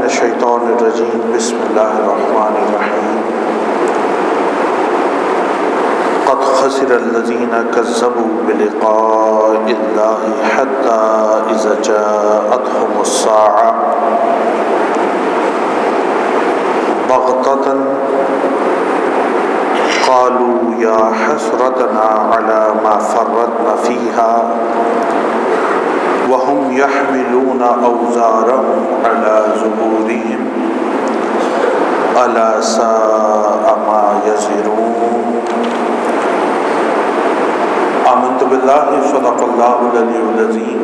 الشیطان الرجیم بسم اللہ الرحمن الرحیم قد خسر الذین کذبوا بلقاء اللہ حتی اذا جاءتهم الساعة بغتة قالوا یا حسرتنا على ما فرطنا فیہا وهم يحملون أوزارهم على ظهورهم ألا ساء ما يزرون آمنت بالله صدق الله العلي العظيم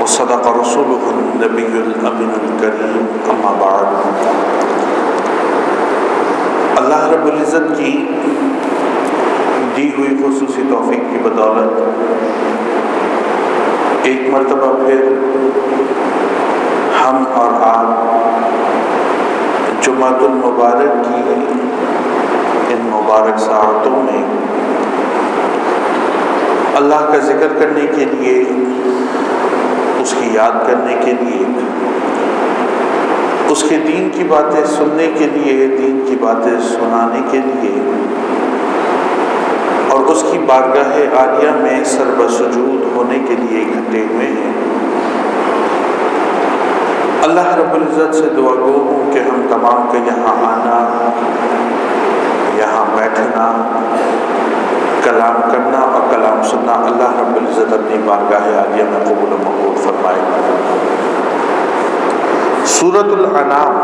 وصدق رسوله النبي الأمين الكريم أما بعد اللہ رب العزت کی دی ہوئی خصوصی توفیق کی بدولت ایک مرتبہ پھر ہم اور آپ جمعۃ المبارک کی ان مبارک ساعتوں میں اللہ کا ذکر کرنے کے لیے، اس کی یاد کرنے کے لیے، اس کے دین کی باتیں سننے کے لیے، دین کی باتیں سنانے کے لیے اور اس کی بارگاہ عالیہ میں سربسجود ہونے کے لیے اکٹھے ہوئے ہیں۔ اللہ رب العزت سے دعا گو ہوں کہ ہم تمام کے یہاں آنا، یہاں بیٹھنا، کلام کرنا اور کلام سننا اللہ رب العزت اپنی بارگاہ عالیہ میں قبول و مقبول فرمائے۔ سورۃ الانعام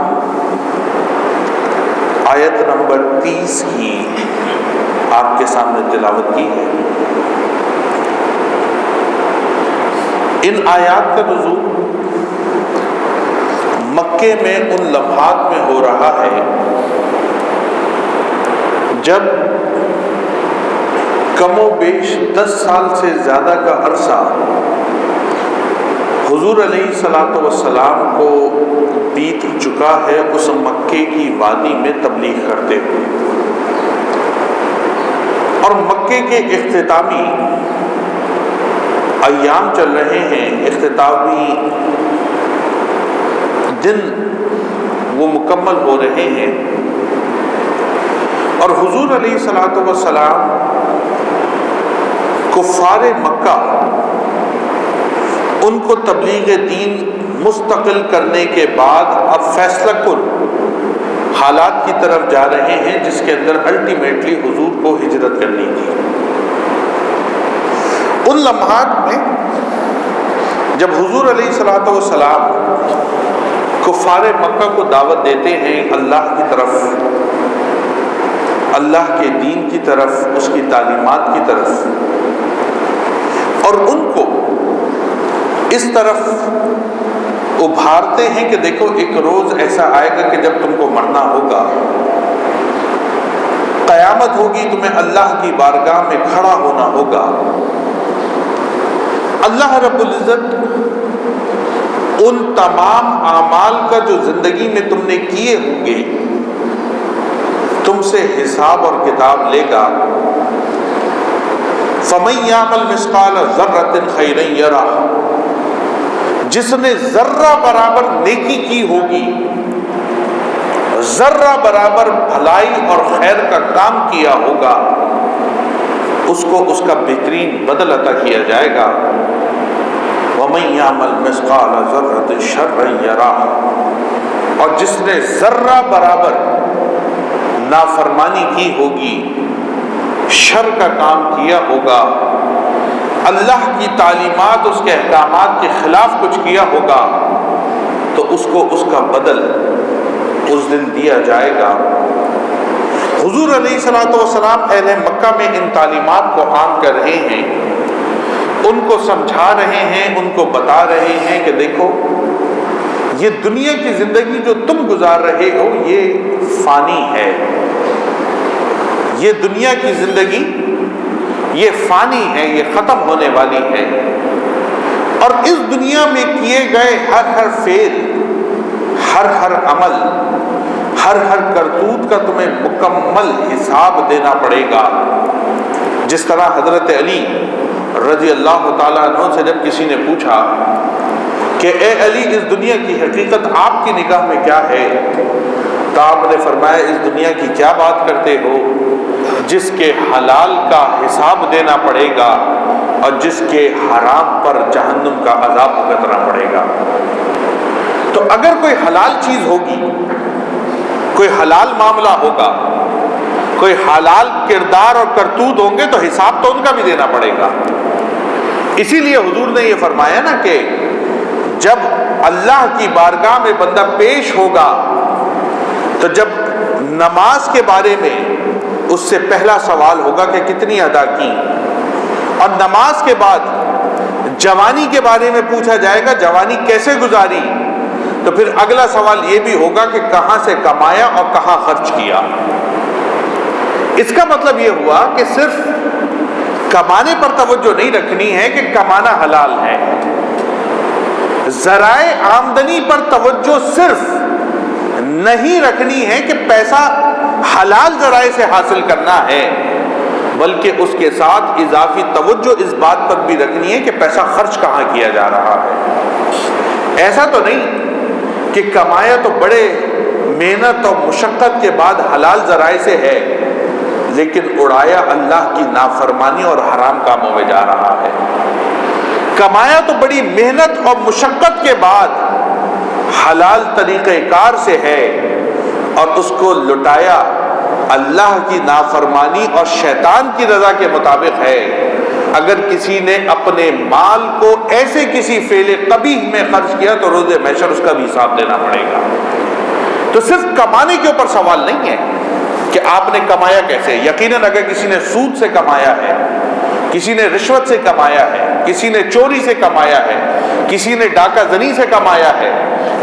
آیت نمبر 30 کی آپ کے سامنے تلاوت کی ہے۔ ان آیات کا نزول مکے میں ان لمحات میں ہو رہا ہے جب کم و بیش 10 سال سے زیادہ کا عرصہ حضور علیہ الصلوۃ والسلام کو بیت چکا ہے اس مکے کی وادی میں تبلیغ کرتے ہوئے، اور مکے کے اختتامی ایام چل رہے ہیں، اختتامی دن وہ مکمل ہو رہے ہیں، اور حضور علیہ الصلوۃ والسلام کفار مکہ ان کو تبلیغ دین مستقل کرنے کے بعد اب فیصلہ کن حالات کی طرف جا رہے ہیں جس کے اندر الٹیمیٹلی حضور کو ہجرت کرنی تھی۔ ان لمحات میں جب حضور علیہ الصلوۃ والسلام کفار مکہ کو دعوت دیتے ہیں اللہ کی طرف، اللہ کے دین کی طرف، اس کی تعلیمات کی طرف، اور ان کو اس طرف ابھارتے ہیں کہ دیکھو ایک روز ایسا آئے گا کہ جب تم کو مرنا ہوگا، قیامت ہوگی، تمہیں اللہ کی بارگاہ میں کھڑا ہونا ہوگا۔ اللہ رب العزت ان تمام اعمال کا جو زندگی میں تم نے کیے ہوں گے تم سے حساب اور کتاب لے گا۔ فَمَن يَعْمَلْ مِثْقَالَ ذَرَّةٍ خَيْرًا يَرَهُ، جس نے ذرہ برابر نیکی کی ہوگی، ذرہ برابر بھلائی اور خیر کا کام کیا ہوگا، اس کو اس کا بہترین بدل عطا کیا جائے گا۔ وَمَن يَعْمَلْ مِثْقَالَ ذَرَّةٍ شَرًّا يَرَهُ، اور جس نے ذرہ برابر نافرمانی کی ہوگی، شر کا کام کیا ہوگا، اللہ کی تعلیمات، اس کے احکامات کے خلاف کچھ کیا ہوگا، تو اس کو اس کا بدل اس دن دیا جائے گا۔ حضور علیہ الصلوۃ والسلام اہل مکہ میں ان تعلیمات کو عام کر رہے ہیں، ان کو سمجھا رہے ہیں، ان کو بتا رہے ہیں کہ دیکھو یہ دنیا کی زندگی جو تم گزار رہے ہو یہ فانی ہے، یہ دنیا کی زندگی یہ فانی ہے، یہ ختم ہونے والی ہے، اور اس دنیا میں کیے گئے ہر ہر فعل، ہر ہر عمل، ہر ہر کرتوت کا تمہیں مکمل حساب دینا پڑے گا۔ جس طرح حضرت علی رضی اللہ تعالیٰ عنہ سے جب کسی نے پوچھا کہ اے علی اس دنیا کی حقیقت آپ کی نگاہ میں کیا ہے؟ تو آپ نے فرمایا اس دنیا کی کیا بات کرتے ہو جس کے حلال کا حساب دینا پڑے گا اور جس کے حرام پر جہنم کا عذاب بھگتنا پڑے گا۔ تو اگر کوئی حلال چیز ہوگی، کوئی حلال معاملہ ہوگا، کوئی حلال کردار اور کرتوت ہوں گے تو حساب تو ان کا بھی دینا پڑے گا۔ اسی لیے حضور نے یہ فرمایا نا کہ جب اللہ کی بارگاہ میں بندہ پیش ہوگا تو جب نماز کے بارے میں اس سے پہلا سوال ہوگا کہ کتنی ادا کی، اور نماز کے بعد جوانی کے بارے میں پوچھا جائے گا جوانی کیسے گزاری، تو پھر اگلا سوال یہ بھی ہوگا کہ کہاں سے کمایا اور کہاں خرچ کیا۔ اس کا مطلب یہ ہوا کہ صرف کمانے پر توجہ نہیں رکھنی ہے کہ کمانا حلال ہے، ذرائع آمدنی پر توجہ صرف نہیں رکھنی ہے کہ پیسہ حلال ذرائع سے حاصل کرنا ہے، بلکہ اس کے ساتھ اضافی توجہ اس بات پر بھی رکھنی ہے کہ پیسہ خرچ کہاں کیا جا رہا ہے۔ ایسا تو نہیں کہ کمایا تو بڑے محنت اور مشقت کے بعد حلال ذرائع سے ہے لیکن اڑایا اللہ کی نافرمانی اور حرام کاموں میں جا رہا ہے۔ کمایا تو بڑی محنت اور مشقت کے بعد حلال طریقہ کار سے ہے اور اس کو لٹایا اللہ کی نافرمانی اور شیطان کی رضا کے مطابق ہے۔ اگر کسی نے اپنے مال کو ایسے کسی فعل قبیح میں خرچ کیا تو روز محشر اس کا بھی حساب دینا پڑے گا۔ تو صرف کمانے کے اوپر سوال نہیں ہے کہ آپ نے کمایا کیسے۔ یقیناً اگر کسی نے سود سے کمایا ہے، کسی نے رشوت سے کمایا ہے، کسی نے چوری سے کمایا ہے، کسی نے ڈاکہ زنی سے کمایا ہے،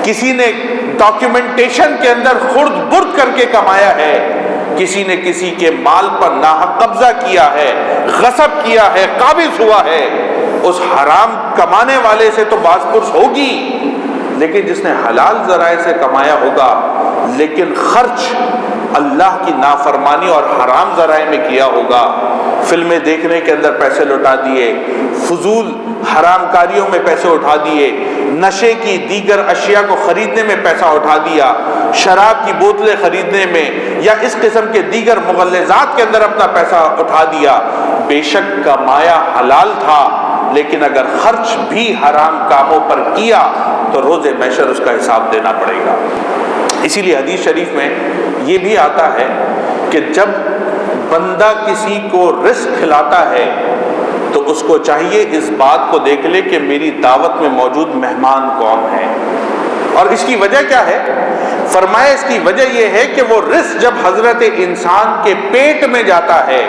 کسی نے ڈاکیومنٹیشن کے اندر خرد برد کر کے کمایا ہے، کسی نے کسی کے مال پر ناحق قبضہ کیا ہے، غصب کیا ہے، قابض ہوا ہے، اس حرام کمانے والے سے تو باز پرس ہوگی، لیکن جس نے حلال ذرائع سے کمایا ہوگا لیکن خرچ اللہ کی نافرمانی اور حرام ذرائع میں کیا ہوگا، فلمیں دیکھنے کے اندر پیسے لٹا دیے، فضول حرام کاریوں میں پیسے اٹھا دیے، نشے کی دیگر اشیاء کو خریدنے میں پیسہ اٹھا دیا، شراب کی بوتلیں خریدنے میں یا اس قسم کے دیگر مغلظات کے اندر اپنا پیسہ اٹھا دیا، بے شک کمایا حلال تھا لیکن اگر خرچ بھی حرام کاموں پر کیا تو روز محشر اس کا حساب دینا پڑے گا۔ اسی لیے حدیث شریف میں یہ بھی آتا ہے کہ جب بندہ کسی کو رزق کھلاتا ہے تو اس کو چاہیے اس بات کو دیکھ لے کہ میری دعوت میں موجود مہمان کون ہیں، اور اس کی وجہ کیا ہے؟ فرمایا اس کی وجہ یہ ہے کہ وہ رزق جب حضرت انسان کے پیٹ میں جاتا ہے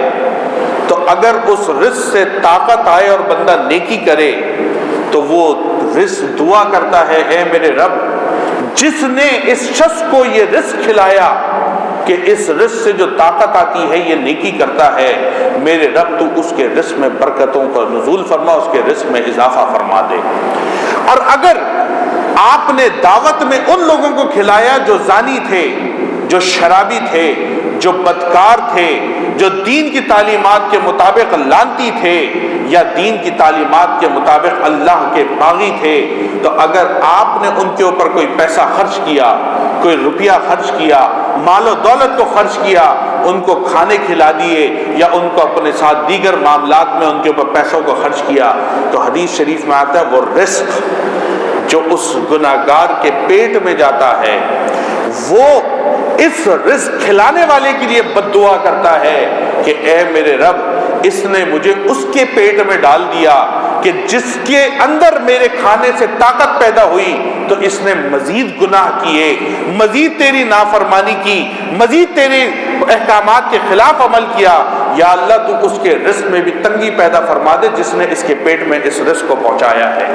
تو اگر اس رزق سے طاقت آئے اور بندہ نیکی کرے تو وہ رزق دعا کرتا ہے، اے میرے رب جس نے اس شخص کو یہ رزق کھلایا کہ اس رزق سے جو طاقت آتی ہے یہ نیکی کرتا ہے، میرے رب تو اس کے رزق میں برکتوں کا نزول فرما، اس کے رزق میں اضافہ فرما دے۔ اور اگر آپ نے دعوت میں ان لوگوں کو کھلایا جو زانی تھے، جو شرابی تھے، جو بدکار تھے، جو دین کی تعلیمات کے مطابق لانتی تھے یا دین کی تعلیمات کے مطابق اللہ کے باغی تھے، تو اگر آپ نے ان کے اوپر کوئی پیسہ خرچ کیا، کوئی روپیہ خرچ کیا، مال و دولت کو خرچ کیا، ان کو کھانے کھلا دیے یا ان کو اپنے ساتھ دیگر معاملات میں ان کے اوپر پیسوں کو خرچ کیا، تو حدیث شریف میں آتا ہے وہ رزق جو اس گناہگار کے پیٹ میں جاتا ہے وہ اس رزق کھلانے والے کے لیے بد دعا کرتا ہے کہ اے میرے رب اس نے مجھے اس کے پیٹ میں ڈال دیا کہ جس کے اندر میرے کھانے سے طاقت پیدا ہوئی تو اس نے مزید گناہ کیے، مزید تیری نافرمانی کی، مزید تیرے احکامات کے خلاف عمل کیا، یا اللہ تو اس کے رزق میں بھی تنگی پیدا فرما دے جس نے اس کے پیٹ میں اس رزق کو پہنچایا ہے۔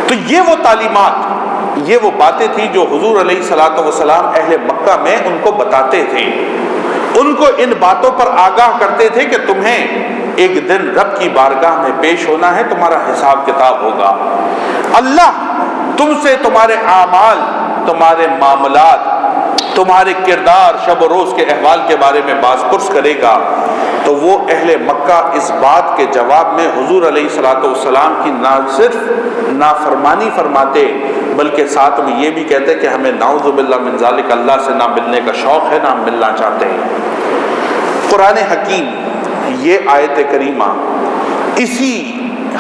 تو یہ وہ تعلیمات، یہ وہ باتیں تھیں جو حضور علیہ الصلوۃ والسلام اہل مکہ میں ان کو بتاتے تھے، ان کو ان باتوں پر آگاہ کرتے تھے کہ تمہیں ایک دن رب کی بارگاہ میں پیش ہونا ہے، تمہارا حساب کتاب ہوگا، اللہ تم سے تمہارے اعمال، تمہارے معاملات، تمہارے کردار شب و روز کے احوال کے بارے میں باز پرس کرے گا، تو وہ اہل مکہ اس بات کے جواب میں حضور علیہ الصلوۃ والسلام کی نہ صرف نافرمانی فرماتے بلکہ ساتھ میں یہ بھی کہتے کہ ہمیں نعوذ باللہ من ذالک اللہ سے نہ ملنے کا شوق ہے، نہ ملنا چاہتے ہیں۔ قرآن حکیم یہ آیت کریمہ اسی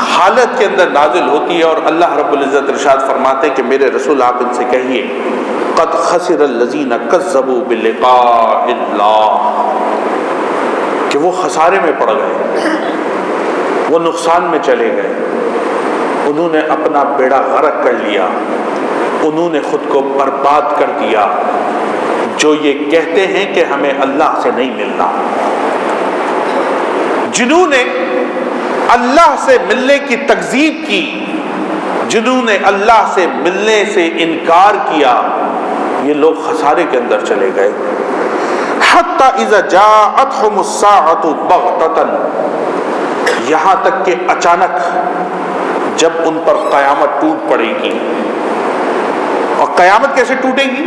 حالت کے اندر نازل ہوتی ہے، اور اللہ رب العزت ارشاد فرماتے کہ میرے رسول آپ ان سے کہیے قد خسر الذین کذبوا بلقاء اللہ، کہ وہ خسارے میں پڑ گئے، وہ نقصان میں چلے گئے، انہوں نے اپنا بیڑا غرق کر لیا، انہوں نے خود کو برباد کر دیا، جو یہ کہتے ہیں کہ ہمیں اللہ سے نہیں ملنا۔ جنہوں نے اللہ سے ملنے کی تکذیب کی، جنہوں نے اللہ سے ملنے سے انکار کیا، یہ لوگ خسارے کے اندر چلے گئے۔ حتی اذا جاءتهم الساعة بغتة، یہاں تک کہ اچانک جب ان پر قیامت ٹوٹ پڑے گی۔ اور قیامت کیسے ٹوٹے گی؟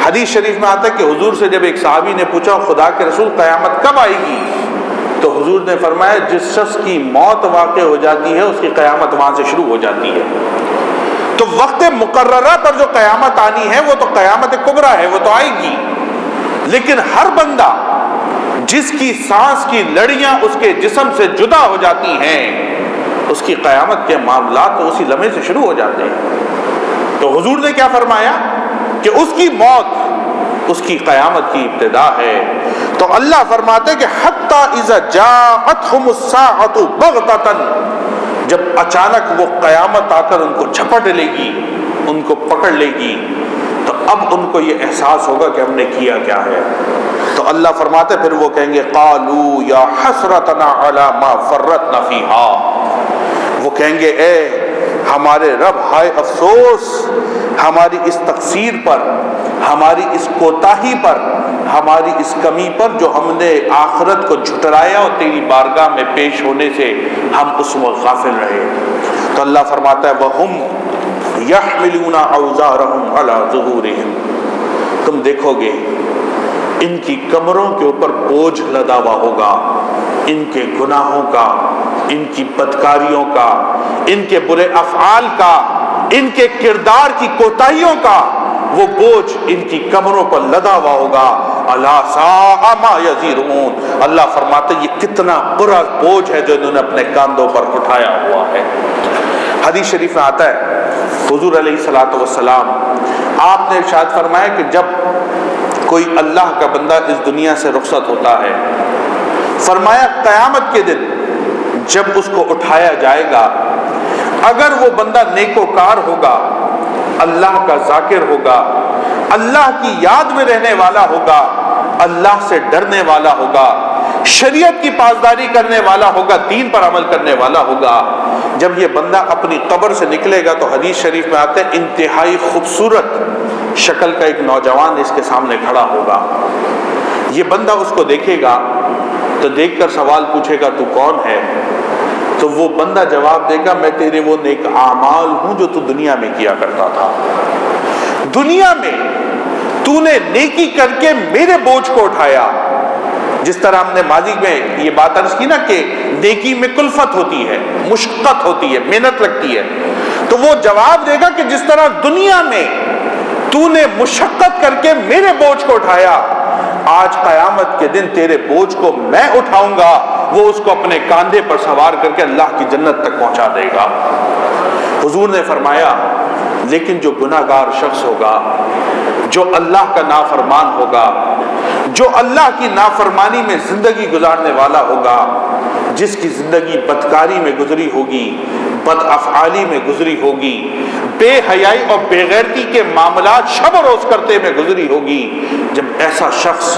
حدیث شریف میں آتا ہے کہ حضور سے جب ایک صحابی نے پوچھا خدا کے رسول قیامت کب آئے گی، تو حضور نے فرمایا جس شخص کی موت واقع ہو جاتی ہے اس کی قیامت وہاں سے شروع ہو جاتی ہے۔ تو وقت مقررہ پر جو قیامت آنی ہے وہ تو قیامت کبریٰ ہے، وہ تو آئے گی، لیکن ہر بندہ جس کی سانس کی لڑیاں اس کے جسم سے جدا ہو جاتی ہیں اس کی قیامت کے معاملات تو اسی لمحے سے شروع ہو جاتے ہیں۔ تو حضور نے کیا فرمایا کہ اس کی موت اس کی قیامت کی ابتدا ہے۔ تو اللہ فرماتے کہ حتی اذا جاءتهم الساعة بغتة، جب اچانک وہ قیامت آ کر ان کو جھپٹ لے گی، ان کو پکڑ لے گی، تو اب ان کو یہ احساس ہوگا کہ ہم نے کیا کیا ہے۔ تو اللہ فرماتے پھر وہ کہیں گے قالوا یا حسرتنا علی ما فرطنا فیہا، وہ کہیں گے اے ہمارے رب ہائے افسوس ہماری اس تقصیر پر، ہماری اس کوتاہی پر، ہماری اس کمی پر جو ہم نے آخرت کو جھٹلایا اور تیری بارگاہ میں پیش ہونے سے ہم اس وقت غافل رہے۔ تو اللہ فرماتا ہے وَهُمْ يَحْمِلُونَ أَوْزَارَهُمْ عَلَى ظُهُورِهِمْ، تم دیکھو گے ان کی کمروں کے اوپر بوجھ لدا ہوا ہوگا، ان کے گناہوں کا، ان کی بدکاریوں کا، ان کے برے افعال کا، ان کے کردار کی کوتاہیوں کا وہ بوجھ ان کی کمروں پر لدا ہوا ہوگا۔ الا ساء ما یزرون، اللہ فرماتے یہ کتنا برا بوجھ ہے جو انہوں نے اپنے کاندھوں پر اٹھایا ہوا ہے۔ حدیث شریف میں آتا ہے حضور علیہ الصلوۃ والسلام آپ نے ارشاد فرمایا کہ جب کوئی اللہ کا بندہ اس دنیا سے رخصت ہوتا ہے، فرمایا قیامت کے دن جب اس کو اٹھایا جائے گا، اگر وہ بندہ نیکوکار ہوگا، اللہ کا ذاکر ہوگا، اللہ کی یاد میں رہنے والا ہوگا، اللہ سے ڈرنے والا ہوگا، شریعت کی پاسداری کرنے والا ہوگا، دین پر عمل کرنے والا ہوگا، جب یہ بندہ اپنی قبر سے نکلے گا تو حدیث شریف میں آتا ہے انتہائی خوبصورت شکل کا ایک نوجوان اس کے سامنے کھڑا ہوگا۔ یہ بندہ اس کو دیکھے گا تو دیکھ کر سوال پوچھے گا تو کون ہے؟ تو وہ بندہ جواب دے گا میں تیرے وہ نیک اعمال ہوں جو تو دنیا میں کیا کرتا تھا، دنیا میں تو نے نیکی کر کے میرے بوجھ کو اٹھایا۔ جس طرح ہم نے ماضی میں یہ بات عرض کی نا کہ نیکی میں کلفت ہوتی ہے، مشقت ہوتی ہے، محنت لگتی ہے، تو وہ جواب دے گا کہ جس طرح دنیا میں تو نے مشقت کر کے میرے بوجھ کو اٹھایا، آج قیامت کے دن تیرے بوجھ کو میں اٹھاؤں گا، وہ اس کو اپنے کاندھے پر سوار کر کے اللہ کی جنت تک پہنچا دے گا۔ حضور نے فرمایا لیکن جو گناہ گار شخص ہوگا، جو اللہ کا نافرمان ہوگا، جو اللہ کی نافرمانی میں زندگی گزارنے والا ہوگا، جس کی زندگی بدکاری میں گزری ہوگی، بد افعالی میں گزری ہوگی، بے حیائی اور بے غیرتی کے معاملات شب و روز کرتے میں گزری ہوگی، جب ایسا شخص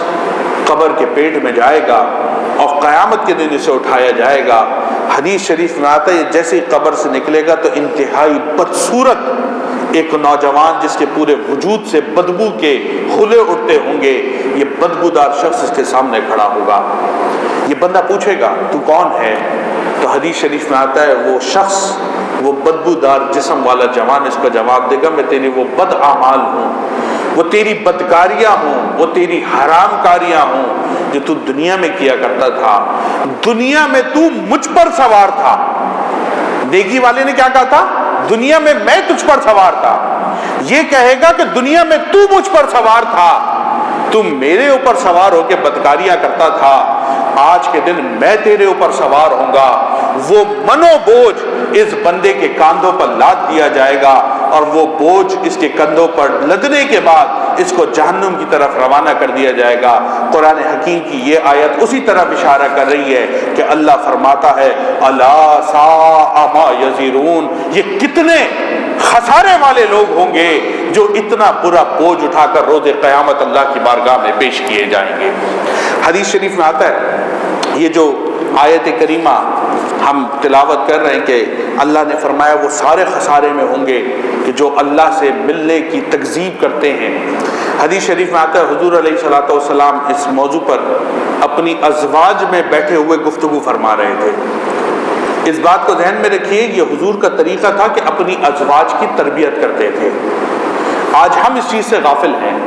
قبر کے پیٹ میں جائے گا اور قیامت کے دن اسے اٹھایا جائے گا، حدیث شریف میں آتا ہے جیسے ہی قبر سے نکلے گا تو انتہائی بدصورت ایک نوجوان جس کے پورے وجود سے بدبو کے خلے اٹھتے ہوں گے، یہ بدبودار شخص اس کے سامنے کھڑا ہوگا۔ یہ بندہ پوچھے گا تو کون ہے؟ تو حدیث شریف میں آتا ہے وہ شخص، وہ بدبودار جسم والا جوان اس کا جواب دے گا میں تیرے وہ بد اعمال ہوں وہ تیری بدکاریاں ہوں، وہ تیری حرام کاریاں ہوں جو تو دنیا میں کیا کرتا تھا۔ دنیا میں تو مجھ پر سوار تھا۔ نیکی والے نے کیا کہا تھا؟ دنیا میں میں تجھ پر سوار تھا۔ یہ کہے گا کہ دنیا میں تو مجھ پر سوار تھا، تم میرے اوپر سوار ہو کے بدکاریاں کرتا تھا، آج کے دن میں تیرے اوپر سوار ہوں گا۔ وہ منو بوجھ اس بندے کے کاندھوں پر لاد دیا جائے گا، اور وہ بوجھ اس کے کندھوں پر لدنے کے بعد اس کو جہنم کی طرف روانہ کر دیا جائے گا۔ قرآن حکیم کی یہ آیت اسی طرف اشارہ کر رہی ہے کہ اللہ فرماتا ہے الا ساء ما یزرون، یہ کتنے خسارے والے لوگ ہوں گے جو اتنا برا بوجھ اٹھا کر روز قیامت اللہ کی بارگاہ میں پیش کیے جائیں گے۔ حدیث شریف میں آتا ہے، یہ جو آیت کریمہ ہم تلاوت کر رہے ہیں کہ اللہ نے فرمایا وہ سارے خسارے میں ہوں گے کہ جو اللہ سے ملنے کی تکذیب کرتے ہیں۔ حدیث شریف میں آتا ہے حضور علیہ الصلوۃ والسلام اس موضوع پر اپنی ازواج میں بیٹھے ہوئے گفتگو فرما رہے تھے۔ اس بات کو ذہن میں رکھیے، یہ حضور کا طریقہ تھا کہ اپنی ازواج کی تربیت کرتے تھے۔ آج ہم اس چیز سے غافل ہیں۔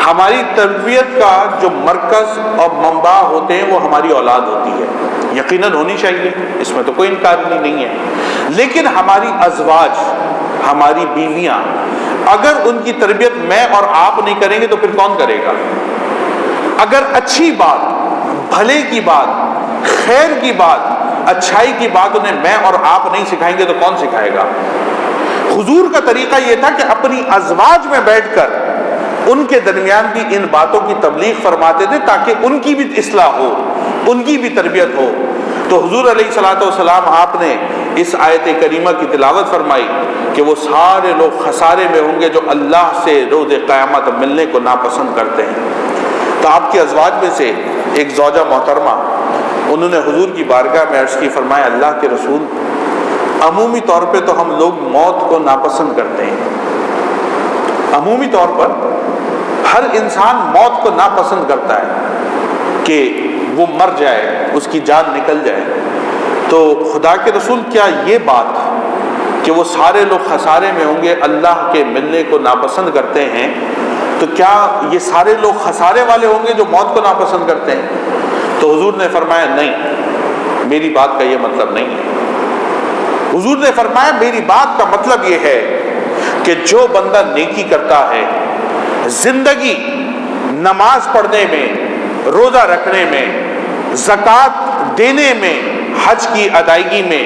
ہماری تربیت کا جو مرکز اور منبع ہوتے ہیں وہ ہماری اولاد ہوتی ہے، یقیناً ہونی چاہیے، اس میں تو کوئی انکار نہیں ہے، لیکن ہماری ازواج، ہماری بیویاں، اگر ان کی تربیت میں اور آپ نہیں کریں گے تو پھر کون کرے گا؟ اگر اچھی بات، بھلے کی بات، خیر کی بات، اچھائی کی بات انہیں میں اور آپ نہیں سکھائیں گے تو کون سکھائے گا؟ حضور کا طریقہ یہ تھا کہ اپنی ازواج میں بیٹھ کر ان کے درمیان بھی ان باتوں کی تبلیغ فرماتے تھے تاکہ ان کی بھی اصلاح ہو، ان کی بھی تربیت ہو۔ تو حضور علیہ الصلوۃ والسلام آپ نے اس آیت کریمہ کی تلاوت فرمائی کہ وہ سارے لوگ خسارے میں ہوں گے جو اللہ سے روز قیامت ملنے کو ناپسند کرتے ہیں۔ تو آپ کی ازواج میں سے ایک زوجہ محترمہ، انہوں نے حضور کی بارگاہ میں عرض کی، فرمایا اللہ کے رسول، عمومی طور پہ تو ہم لوگ موت کو ناپسند کرتے ہیں، عمومی طور پر ہر انسان موت کو ناپسند کرتا ہے کہ وہ مر جائے، اس کی جان نکل جائے۔ تو خدا کے رسول، کیا یہ بات کہ وہ سارے لوگ خسارے میں ہوں گے اللہ کے ملنے کو ناپسند کرتے ہیں، تو کیا یہ سارے لوگ خسارے والے ہوں گے جو موت کو ناپسند کرتے ہیں؟ تو حضور نے فرمایا نہیں، میری بات کا یہ مطلب نہیں ہے۔ حضور نے فرمایا میری بات کا مطلب یہ ہے کہ جو بندہ نیکی کرتا ہے، زندگی نماز پڑھنے میں، روزہ رکھنے میں، زکوٰۃ دینے میں، حج کی ادائیگی میں،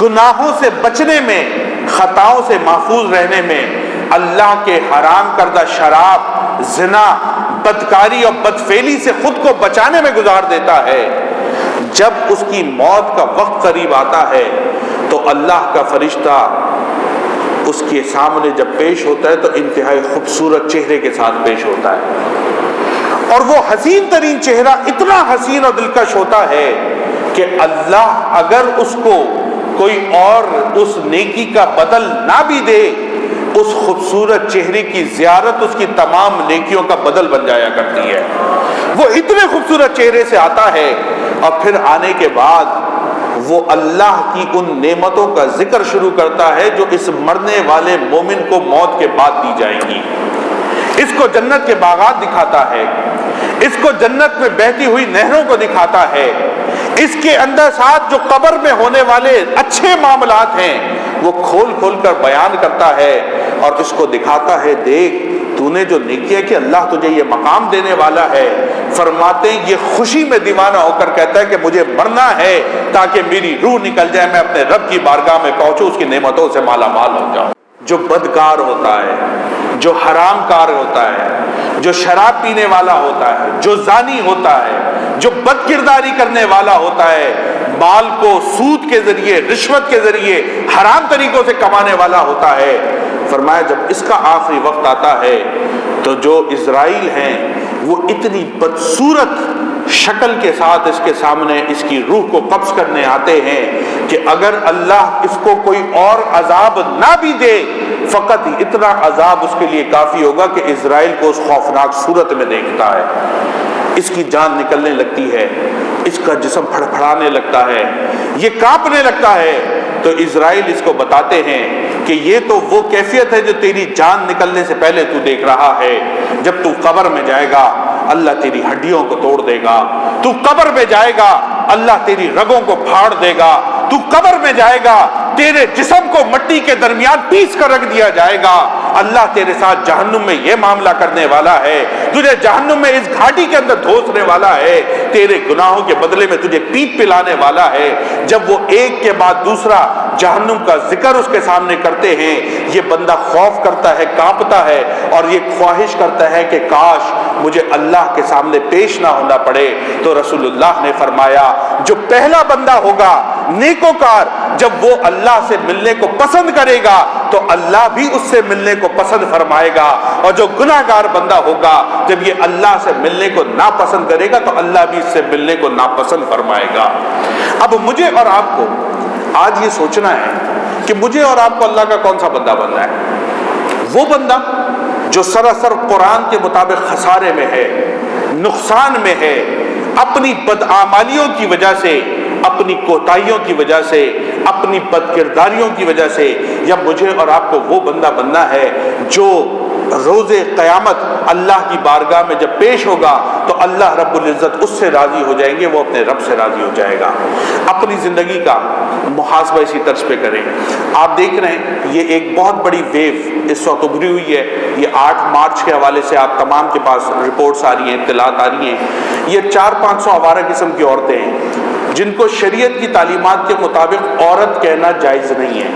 گناہوں سے بچنے میں، خطاؤں سے محفوظ رہنے میں، اللہ کے حرام کردہ شراب، زنا، بدکاری اور بدفعلی سے خود کو بچانے میں گزار دیتا ہے، جب اس کی موت کا وقت قریب آتا ہے تو اللہ کا فرشتہ اس کے سامنے جب پیش ہوتا ہے تو انتہائی خوبصورت چہرے کے ساتھ پیش ہوتا ہے، اور وہ حسین ترین چہرہ اتنا حسین اور دلکش ہوتا ہے کہ اللہ اگر اس کو کوئی اور اس نیکی کا بدل نہ بھی دے، اس خوبصورت چہرے کی زیارت اس کی تمام نیکیوں کا بدل بن جایا کرتی ہے۔ وہ اتنے خوبصورت چہرے سے آتا ہے، اور پھر آنے کے بعد وہ اللہ کی ان نعمتوں کا ذکر شروع کرتا ہے جو اس مرنے والے مومن کو موت کے بعد دی جائیں گی۔ اس کو جنت کے باغات دکھاتا ہے، اس کو جنت میں بہتی ہوئی نہروں کو دکھاتا ہے، اس کے اندر ساتھ جو قبر میں ہونے والے اچھے معاملات ہیں وہ کھول کھول کر بیان کرتا ہے، اور اس کو دکھاتا ہے دیکھ تو نے جو نیکیاں کی اللہ تجھے یہ مقام دینے والا ہے۔ فرماتے ہیں یہ خوشی میں دیوانہ ہو کر کہتا ہے کہ مجھے مرنا ہے تاکہ میری روح نکل جائے، میں اپنے رب کی بارگاہ میں پہنچوں، اس کی نعمتوں سے مالا مال ہو جاؤں۔ جو بدکار ہوتا ہے، جو حرام کار ہوتا ہے، جو شراب پینے والا ہوتا ہے، جو زانی ہوتا ہے، جو بد کرداری کرنے والا ہوتا ہے، مال کو سود کے ذریعے، رشوت کے ذریعے، حرام طریقوں سے کمانے والا ہوتا ہے، فرمایا جب اس کا آخری وقت آتا ہے تو جو اسرائیل ہیں وہ اتنی بدصورت شکل کے ساتھ اس کے سامنے اس کی روح کو قبض کرنے آتے ہیں کہ اگر اللہ اس کو کوئی اور عذاب نہ بھی دے، فقط اتنا عذاب اس کے لیے کافی ہوگا کہ اسرائیل کو اس خوفناک صورت میں دیکھتا ہے، اس کی جان نکلنے لگتی ہے، اس کا جسم پھڑپھڑانے لگتا ہے، یہ کانپنے لگتا ہے، تو اسرائیل اس کو بتاتے ہیں کہ یہ تو وہ کیفیت ہے جو تیری جان نکلنے سے پہلے تو دیکھ رہا ہے. جب تو قبر میں جائے گا اللہ تیری ہڈیوں کو توڑ دے گا. تو قبر میں جائے گا اللہ تیری رگوں کو پھاڑ دے گا. تو قبر میں جائے گا تیرے جسم کو مٹی کے درمیان پیس کر رکھ دیا جائے گا. اللہ تیرے ساتھ جہنم میں یہ معاملہ کرنے والا ہے, تجھے جہنم میں اس گھاٹی کے اندر دھوسنے والا ہے, تیرے گناہوں کے بدلے میں تجھے پیٹ پلانے والا ہے. جب وہ ایک کے بعد دوسرا جہنم کا ذکر اس کے سامنے کرتے ہیں, یہ بندہ خوف کرتا ہے, کانپتا ہے, اور یہ خواہش کرتا ہے کہ کاش مجھے اللہ کے سامنے پیش نہ ہونا پڑے. تو رسول اللہ نے فرمایا جو پہلا بندہ ہوگا نیکوکار, جب وہ اللہ سے ملنے کو پسند کرے گا تو اللہ بھی اس سے ملنے کو پسند فرمائے گا, اور جو گناہگار بندہ ہوگا جب یہ اللہ سے ملنے کو ناپسند کرے گا تو اللہ بھی اس سے ملنے کو ناپسند فرمائے گا. اب مجھے اور آپ کو آج یہ سوچنا ہے کہ مجھے اور آپ کو اللہ کا کون سا بندہ بننا ہے. وہ بندہ جو سراسر قرآن کے مطابق خسارے میں ہے, نقصان میں ہے, اپنی بدعمالیوں کی وجہ سے, اپنی کوتاہیوں کی وجہ سے, اپنی بد کرداریوں کی وجہ سے, یا مجھے اور آپ کو وہ بندہ بننا ہے جو روز قیامت اللہ کی بارگاہ میں جب پیش ہوگا تو اللہ رب العزت اس سے راضی ہو جائیں گے, وہ اپنے رب سے راضی ہو جائے گا. اپنی زندگی کا محاسبہ اسی طرز پہ کریں. آپ دیکھ رہے ہیں یہ ایک بہت بڑی ویو اس وقت ابھری ہوئی ہے. یہ 8 مارچ کے حوالے سے آپ تمام کے پاس رپورٹس آ رہی ہیں, اطلاعات آ رہی ہیں. یہ 400-500 آوارہ قسم کی عورتیں ہیں جن کو شریعت کی تعلیمات کے مطابق عورت کہنا جائز نہیں ہے,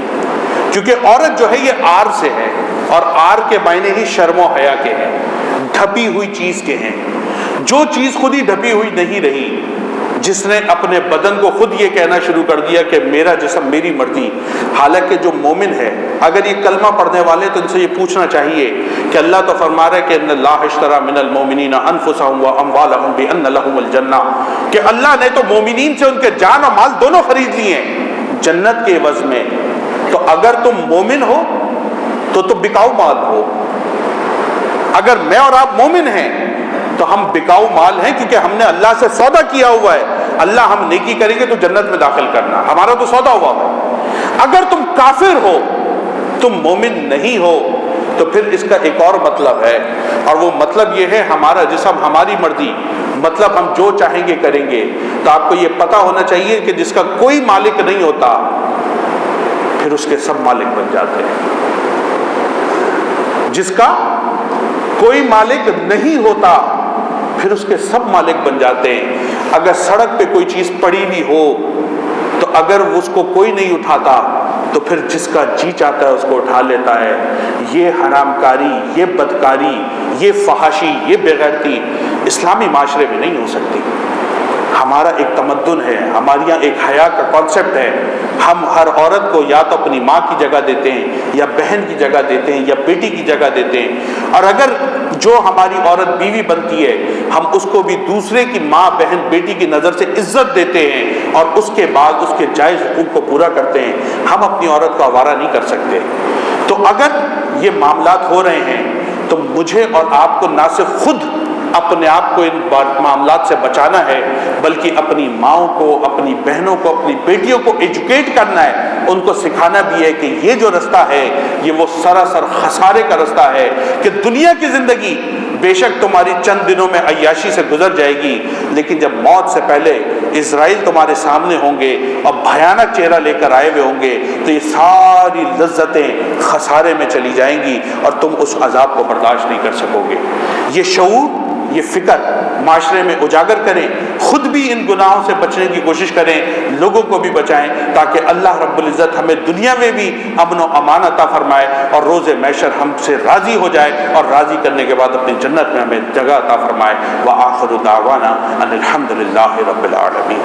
کیونکہ عورت جو ہے یہ آر سے ہے, اور آر کے معنی ہی شرم و حیا کے ہیں, ڈھپی ہوئی چیز کے ہیں. جو چیز خود ہی ڈھپی ہوئی نہیں رہی, جس نے اپنے بدن کو خود یہ کہنا شروع کر دیا کہ میرا جسم میری مرضی, حالانکہ جو مومن ہے اگر یہ کلمہ پڑھنے والے تو ان سے یہ پوچھنا چاہیے کہ اللہ تو فرما رہا ہے کہ ان اللہ اشتری من المؤمنین انفسهم واموالهم بان لهم الجنہ, کہ اللہ نے تو مومنین سے ان کے جان اور مال دونوں خرید لیے ہیں جنت کے عوض میں. تو اگر تم مومن ہو تو تم بکاؤ مال ہو. اگر میں اور آپ مومن ہیں تو ہم بکاؤ مال ہیں, کیونکہ ہم نے اللہ سے سودا کیا ہوا ہے. اللہ ہم نیکی کریں گے تو جنت میں داخل کرنا, ہمارا تو سودا ہوا ہے. اگر تم کافر ہو, تم مومن نہیں ہو, تو پھر اس کا ایک اور مطلب ہے, اور وہ مطلب یہ ہے ہمارا جسم ہماری مرضی, مطلب ہم جو چاہیں گے کریں گے. تو آپ کو یہ پتا ہونا چاہیے کہ جس کا کوئی مالک نہیں ہوتا پھر اس کے سب مالک بن جاتے ہیں. جس کا کوئی مالک نہیں ہوتا پھر اس کے سب مالک بن جاتے ہیں. اگر سڑک پہ کوئی چیز پڑی بھی ہو تو اگر اس کو کوئی نہیں اٹھاتا تو پھر جس کا جی چاہتا ہے اس کو اٹھا لیتا ہے. یہ حرام کاری, یہ بدکاری, یہ فحاشی, یہ بےغیرتی اسلامی معاشرے میں نہیں ہو سکتی. ہمارا ایک تمدن ہے, ہمارے یہاں ایک حیا کا کانسیپٹ ہے. ہم ہر عورت کو یا تو اپنی ماں کی جگہ دیتے ہیں, یا بہن کی جگہ دیتے ہیں, یا بیٹی کی جگہ دیتے ہیں. اور اگر جو ہماری عورت بیوی بنتی ہے ہم اس کو بھی دوسرے کی ماں, بہن, بیٹی کی نظر سے عزت دیتے ہیں, اور اس کے بعد اس کے جائز حقوق کو پورا کرتے ہیں. ہم اپنی عورت کو آوارہ نہیں کر سکتے. تو اگر یہ معاملات ہو رہے ہیں تو مجھے اور آپ کو نہ صرف خود اپنے آپ کو ان معاملات سے بچانا ہے, بلکہ اپنی ماؤں کو, اپنی بہنوں کو, اپنی بیٹیوں کو ایجوکیٹ کرنا ہے. ان کو سکھانا بھی ہے کہ یہ جو رستہ ہے یہ وہ سراسر خسارے کا رستہ ہے, کہ دنیا کی زندگی بے شک تمہاری چند دنوں میں عیاشی سے گزر جائے گی, لیکن جب موت سے پہلے اسرائیل تمہارے سامنے ہوں گے اور بھیانک چہرہ لے کر آئے ہوئے ہوں گے تو یہ ساری لذتیں خسارے میں چلی جائیں گی اور تم اس عذاب کو برداشت نہیں کر سکو گے. یہ شعور, یہ فکر معاشرے میں اجاگر کریں, خود بھی ان گناہوں سے بچنے کی کوشش کریں, لوگوں کو بھی بچائیں, تاکہ اللہ رب العزت ہمیں دنیا میں بھی امن و امان عطا فرمائے اور روز محشر ہم سے راضی ہو جائے, اور راضی کرنے کے بعد اپنی جنت میں ہمیں جگہ عطا فرمائے. وآخر دعوانا ان الحمد للہ رب العالمین.